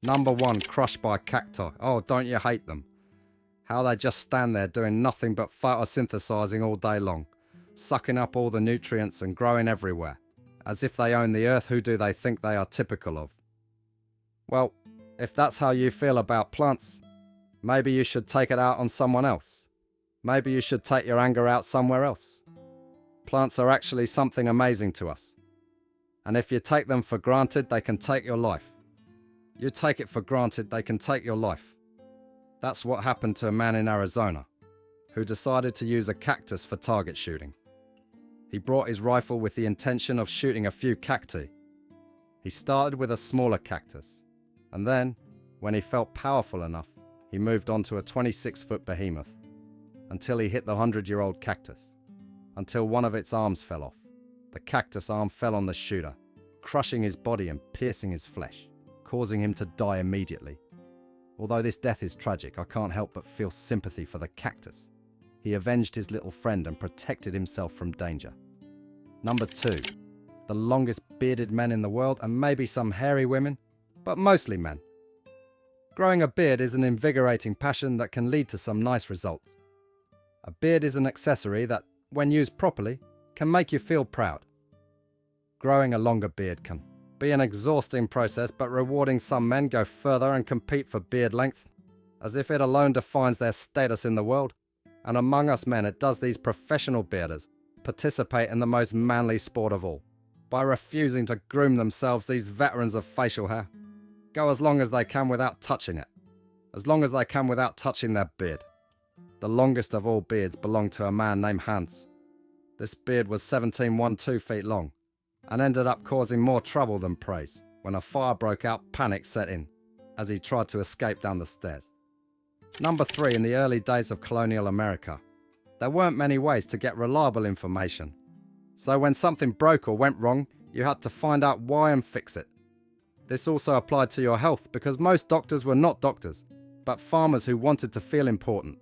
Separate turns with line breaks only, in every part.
Number 1, crushed by cacti. Oh, don't you hate them? How they just stand there doing nothing but photosynthesizing all day long, sucking up all the nutrients and growing everywhere. As if they own the earth, who do they think they are typical of? Well, if that's how you feel about plants, maybe you should take it out on someone else. Maybe you should take your anger out somewhere else. Plants are actually something amazing to us. And if you take them for granted, they can take your life. You take it for granted, they can take your life. That's what happened to a man in Arizona who decided to use a cactus for target shooting. He brought his rifle with the intention of shooting a few cacti. He started with a smaller cactus, and then, when he felt powerful enough, he moved on to a 26-foot behemoth, until he hit the 100-year-old cactus, until one of its arms fell off. The cactus arm fell on the shooter, crushing his body and piercing his flesh, causing him to die immediately. Although this death is tragic, I can't help but feel sympathy for the cactus. He avenged his little friend and protected himself from danger. Number 2, the longest bearded men in the world, and maybe some hairy women, but mostly men. Growing a beard is an invigorating passion that can lead to some nice results. A beard is an accessory that, when used properly, can make you feel proud. Growing a longer beard can be an exhausting process, but rewarding. Some men go further and compete for beard length, as if it alone defines their status in the world. And among us men, it does these professional bearders participate in the most manly sport of all. By refusing to groom themselves, these veterans of facial hair go as long as they can without touching it, as long as they can without touching their beard. The longest of all beards belonged to a man named Hans. This beard was 17.12 feet long, and ended up causing more trouble than praise. When a fire broke out, panic set in, as he tried to escape down the stairs. Number 3, in the early days of colonial America, there weren't many ways to get reliable information. So when something broke or went wrong, you had to find out why and fix it. This also applied to your health, because most doctors were not doctors, but farmers who wanted to feel important.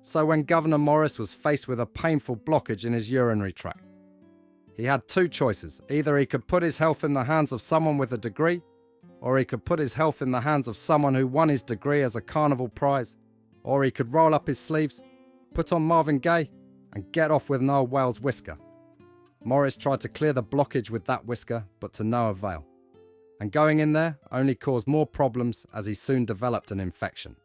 So when Governor Morris was faced with a painful blockage in his urinary tract, he had 2 choices. Either he could put his health in the hands of someone with a degree, or he could put his health in the hands of someone who won his degree as a carnival prize, or he could roll up his sleeves, put on Marvin Gaye, and get off with an old Wales whisker. Morris tried to clear the blockage with that whisker, but to no avail. And going in there only caused more problems, as he soon developed an infection.